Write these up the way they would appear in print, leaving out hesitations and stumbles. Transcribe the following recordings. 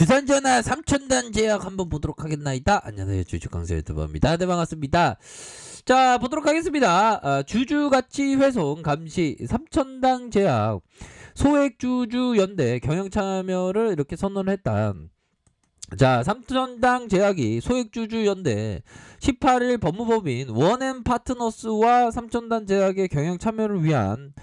주산전화 3,000단 제약 한번 보도록 하겠나이다. 안녕하세요, 주주강사 유튜버입니다. 네, 반갑습니다. 자, 보도록 하겠습니다. 주주가치 훼손 감시 3,000단 제약 소액주주연대 경영참여를 이렇게 선언했다. 자, 3,000당 제약이 소액주주연대 18일 법무법인 원앤파트너스와 3,000단 제약의 경영 참여를 위한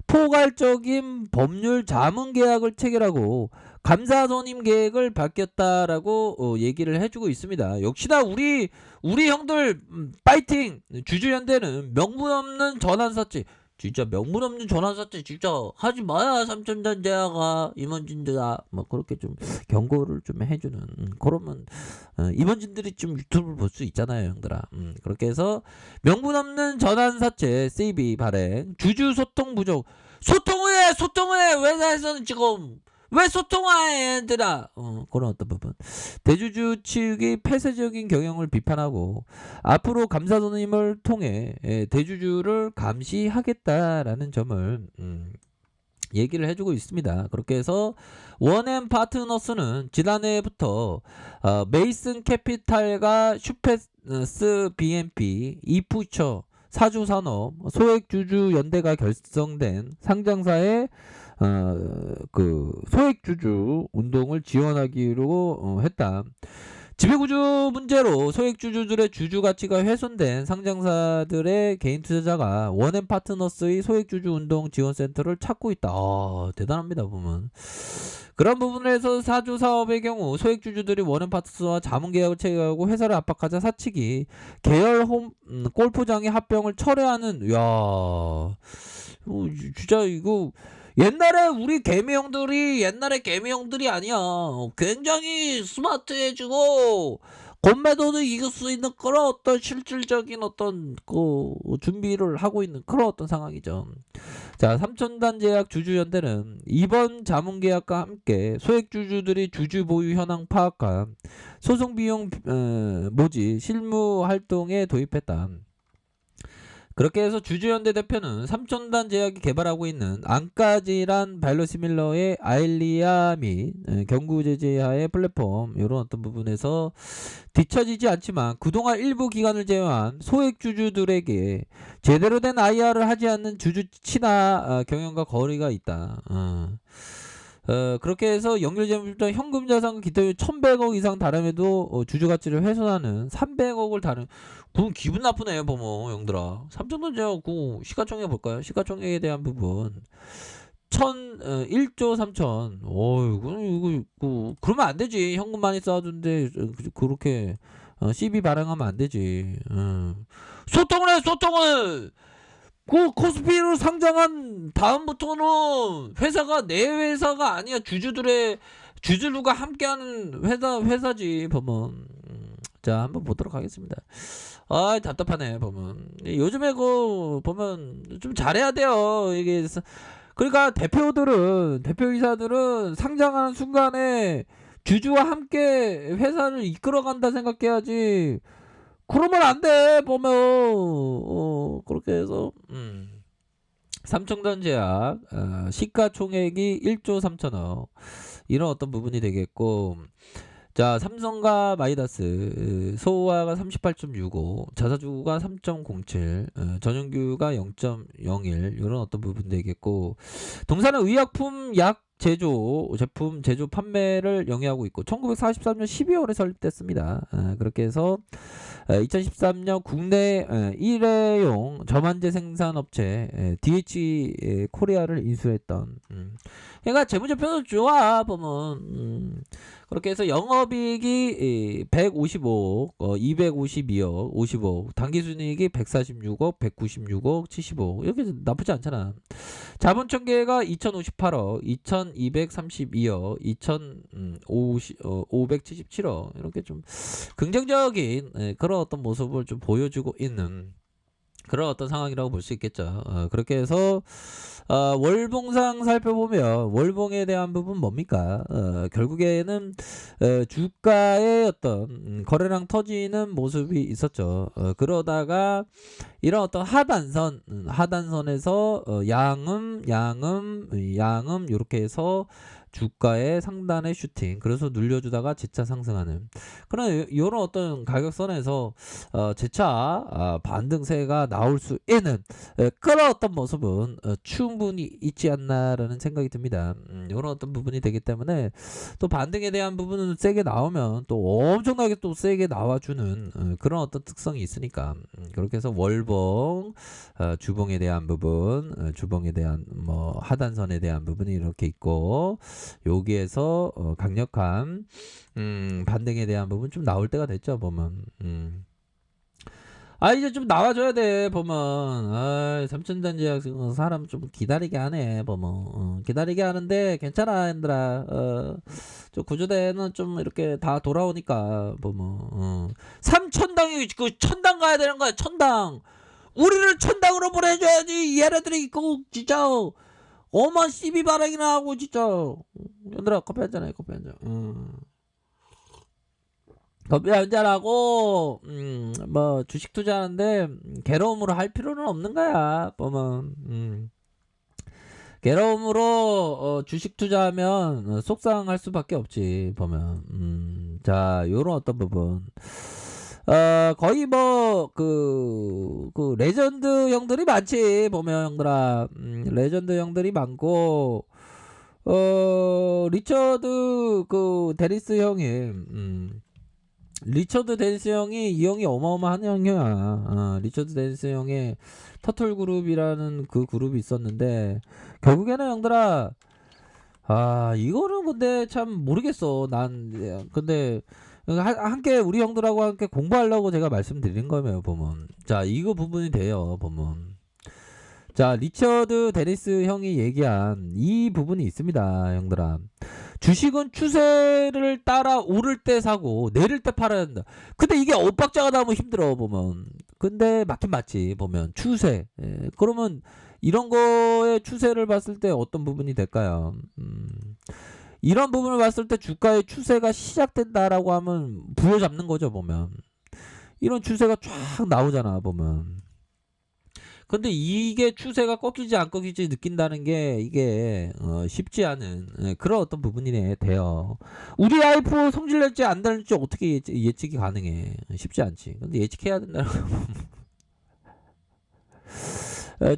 포괄적인 법률 자문 계약을 체결하고 감사 선임 계획을 밝혔다라고 얘기를 해주고 있습니다. 역시나 우리 형들 파이팅! 주주연대는 명분 없는 전환사채, 진짜 명분 없는 전환사채 진짜 하지 마야 3,000단 제약아 임원진들아, 뭐 그렇게 좀 경고를 좀 해주는 그러면 임원진들이 좀 유튜브를 볼 수 있잖아요, 형들아. 그렇게 해서 명분 없는 전환사채 CB 발행, 주주 소통 부족, 소통을 해 회사에서는 지금 왜 소통해 얘들아, 그런 어떤 부분, 대주주 측의 폐쇄적인 경영을 비판하고 앞으로 감사 선임을 통해 대주주를 감시하겠다라는 점을 얘기를 해주고 있습니다. 그렇게 해서 원앤파트너스는 지난해부터 메이슨 캐피탈과 슈페스 BNP, 이푸처, 사주산업, 소액주주 연대가 결성된 상장사의 그 소액주주 운동을 지원하기로 했다. 지배구조 문제로 소액주주들의 주주가치가 훼손된 상장사들의 개인 투자자가 원앤파트너스의 소액주주 운동 지원센터를 찾고 있다. 대단합니다, 보면. 그런 부분에서 사주 사업의 경우 소액주주들이 원앤파트너스와 자문계약을 체결하고 회사를 압박하자 사측이 계열 골프장의 합병을 철회하는, 이야, 진짜 이거 옛날에 우리 개미형들이 아니야. 굉장히 스마트해지고 건매도도 이길 수 있는 그런 어떤 실질적인 어떤 준비를 하고 있는 그런 어떤 상황이죠. 자, 3,000단 제약 주주연대는 이번 자문계약과 함께 소액주주들이 주주 보유 현황 파악과 소송비용 모집 실무 활동에 도입했다. 그렇게 해서 주주연대 대표는 3,000단 제약이 개발하고 있는 안까지란 바이오시밀러의 아일리아 및 경구제재하의 플랫폼, 이런 어떤 부분에서 뒤처지지 않지만 그동안 일부 기관을 제외한 소액주주들에게 제대로 된 IR을 하지 않는 주주 친화 경영과 거리가 있다. 그렇게 해서 연결재물자 현금자산과 기타 1,100억 이상 다름에도 주주가치를 훼손하는 300억을 다룬, 그건 기분 나쁘네요, 보면 형들아. 3,000단 제약 시가총액 볼까요? 시가총액에 대한 부분 1조 3천. 이거 그러면 안 되지. 현금 많이 쌓아준데 그렇게 CB 발행하면 안 되지. 소통을 코스피로 상장한 다음부터는 회사가 내 회사가 아니야. 주주들과 함께하는 회사지, 보면. 자, 한번 보도록 하겠습니다. 답답하네, 보면. 요즘에 보면 좀 잘해야 돼요. 이게 그러니까 대표이사들은 상장하는 순간에 주주와 함께 회사를 이끌어간다 생각해야지. 그러면 안 돼, 보면. 그렇게 해서 3,000단 제약 시가총액이 1조 3천억, 이런 어떤 부분이 되겠고, 자, 삼성과 마이다스 소호화가 38.65, 자사주가 3.07, 전용규가 0.01, 이런 어떤 부분 되겠고, 동사는 의약품 약 제품 제조 판매를 영위하고 있고 1943년 12월에 설립됐습니다. 그렇게 해서 2013년 국내 일회용 저만제 생산업체 DH 코리아를 인수했던, 그러니까 재무제표도 좋아, 보면. 그렇게 해서 영업이익이 155억, 252억, 50억, 당기순이익이 146억, 196억, 75억, 이렇게 나쁘지 않잖아. 자본총계가 2,058억, 2,232억, 2,577억, 이렇게 좀 긍정적인 그런 어떤 모습을 좀 보여주고 있는 그런 어떤 상황이라고 볼 수 있겠죠. 그렇게 해서 월봉상 살펴보면 월봉에 대한 부분 뭡니까? 결국에는 주가의 어떤 거래량 터지는 모습이 있었죠. 그러다가 이런 어떤 하단선에서 양음 이렇게 해서 주가의 상단의 슈팅, 그래서 눌려주다가 재차 상승하는 그런 이런 어떤 가격선에서 재차 반등세가 나올 수 있는 그런 어떤 모습은 충분히 있지 않나라는 생각이 듭니다. 이런 어떤 부분이 되기 때문에 또 반등에 대한 부분은 세게 나오면 또 엄청나게 또 세게 나와주는 그런 어떤 특성이 있으니까 그렇게 해서 월봉 주봉에 대한 부분, 주봉에 대한 뭐 하단선에 대한 부분이 이렇게 있고 여기에서 강력한 반등에 대한 부분 좀 나올 때가 됐죠 보면. 이제 좀 나와줘야 돼 보면. 삼천전지약 사람 좀 기다리게 하네 보면. 기다리게 하는데 괜찮아 얘들아. 저 구조대는 좀 이렇게 다 돌아오니까 보면. 삼천당이 그 천당 가야 되는 거야 천당. 우리를 천당으로 보내줘야지. 얘네들이 그 진짜 어마 시비 발행이나 하고 진짜. 얘들아 커피 한잔 해 커피 한잔. 커피 한잔하고 뭐 주식 투자하는데 괴로움으로 할 필요는 없는 거야 보면. 괴로움으로 주식 투자하면 속상할 수밖에 없지 보면. 자 요런 어떤 부분 거의 뭐 그 레전드 형들이 많지 보면 형들아. 레전드 형들이 많고 리처드 그 데니스 형이 리처드 데니스 형이 이 형이 어마어마한 형이야. 리처드 데니스 형의 터틀 그룹이라는 그 그룹이 있었는데 결국에는 형들아 이거는 근데 참 모르겠어 난. 근데 함께 우리 형들하고 함께 공부하려고 제가 말씀드린 거예요 보면. 자 이거 부분이 돼요 보면. 자 리처드 데니스 형이 얘기한 이 부분이 있습니다 형들아. 주식은 추세를 따라 오를 때 사고 내릴 때 팔아야 된다. 근데 이게 엇박자가 나오면 힘들어 보면. 근데 맞긴 맞지 보면 추세. 그러면 이런 거의 추세를 봤을 때 어떤 부분이 될까요? 이런 부분을 봤을 때 주가의 추세가 시작된다라고 하면 부여잡는 거죠 보면. 이런 추세가 쫙 나오잖아 보면. 근데 이게 추세가 꺾이지 안 꺾이지 느낀다는 게 이게 쉽지 않은 그런 어떤 부분이 돼요. 우리 와이프 성질 낼지 안 낼지 어떻게 예측이 가능해. 쉽지 않지. 근데 예측해야 된다는 거.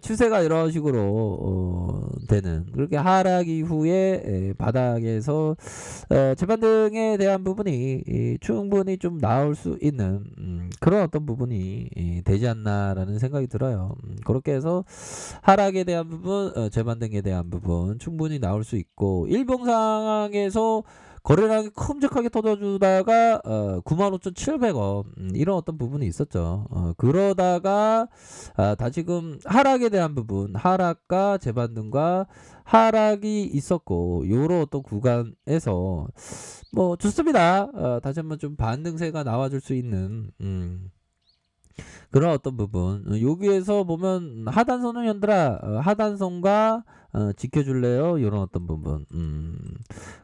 추세가 이런 식으로 되는 그렇게 하락 이후에 바닥에서 재반등에 대한 부분이 충분히 좀 나올 수 있는 그런 어떤 부분이 되지 않나라는 생각이 들어요. 그렇게 해서 하락에 대한 부분, 재반등에 대한 부분 충분히 나올 수 있고 일봉 상황에서 거래량이 큼직하게 터져주다가 95,700원 이런 어떤 부분이 있었죠. 그러다가 다시금 하락에 대한 부분, 하락과 재반등과 하락이 있었고 요런 어떤 구간에서 뭐 좋습니다. 다시 한번 좀 반등세가 나와줄 수 있는 그런 어떤 부분. 여기에서 보면 하단선은 연들아 하단선과 지켜줄래요? 이런 어떤 부분.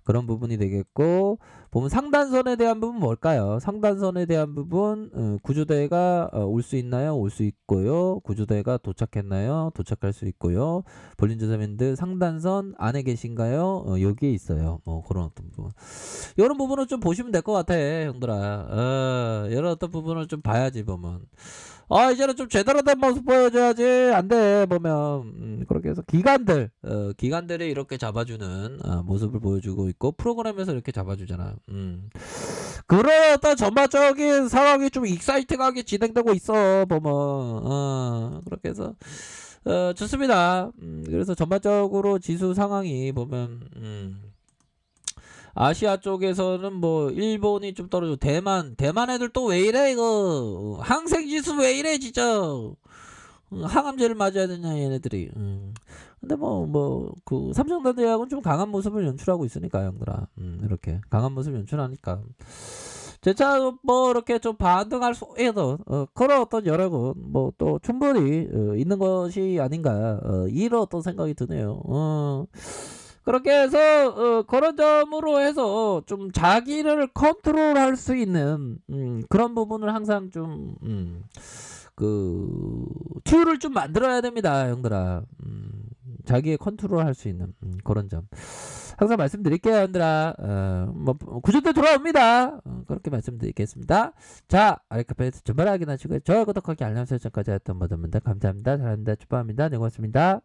그런 부분이 되겠고 보면 상단선에 대한 부분 뭘까요? 상단선에 대한 부분 구조대가 올 수 있나요? 올 수 있고요. 구조대가 도착했나요? 도착할 수 있고요. 볼린저점인들 상단선 안에 계신가요? 여기에 있어요. 뭐 그런 어떤 부분. 이런 부분을 좀 보시면 될 것 같아 형들아. 이런 어떤 부분을 좀 봐야지 보면. 이제는 좀 제대로 된 모습 보여줘야지. 안 돼 보면. 그렇게 해서 기관들이 이렇게 잡아주는 모습을 보여주고 있고 프로그램에서 이렇게 잡아주잖아. 그런 어떤 전반적인 상황이 좀 익사이팅하게 진행되고 있어 보면. 그렇게 해서 좋습니다. 그래서 전반적으로 지수 상황이 보면 아시아 쪽에서는 뭐 일본이 좀 떨어지고 대만 애들 또 왜 이래 이거. 항생지수 왜 이래 진짜. 항암제를 맞아야 되냐 얘네들이. 근데 그 삼성전자하고는 좀 강한 모습을 연출하고 있으니까 형들아. 이렇게 강한 모습 연출하니까 재차 뭐 이렇게 좀 반등할 수 있는 그런 어떤 여력은 뭐 또 충분히 있는 것이 아닌가 이런 어떤 생각이 드네요. 그렇게 해서 그런 점으로 해서 좀 자기를 컨트롤할 수 있는 그런 부분을 항상 좀 툴을 좀 만들어야 됩니다 형들아. 자기의 컨트롤 할 수 있는 그런 점 항상 말씀드릴게요, 여러분들아. 뭐 구조대 돌아옵니다. 그렇게 말씀드리겠습니다. 자, 아래카페에서 전발 확인하시고요. 좋아요, 구독하기, 알람 설정까지 했던 모든 분들 감사합니다. 사랑합니다. 축복합니다. 네, 고맙습니다.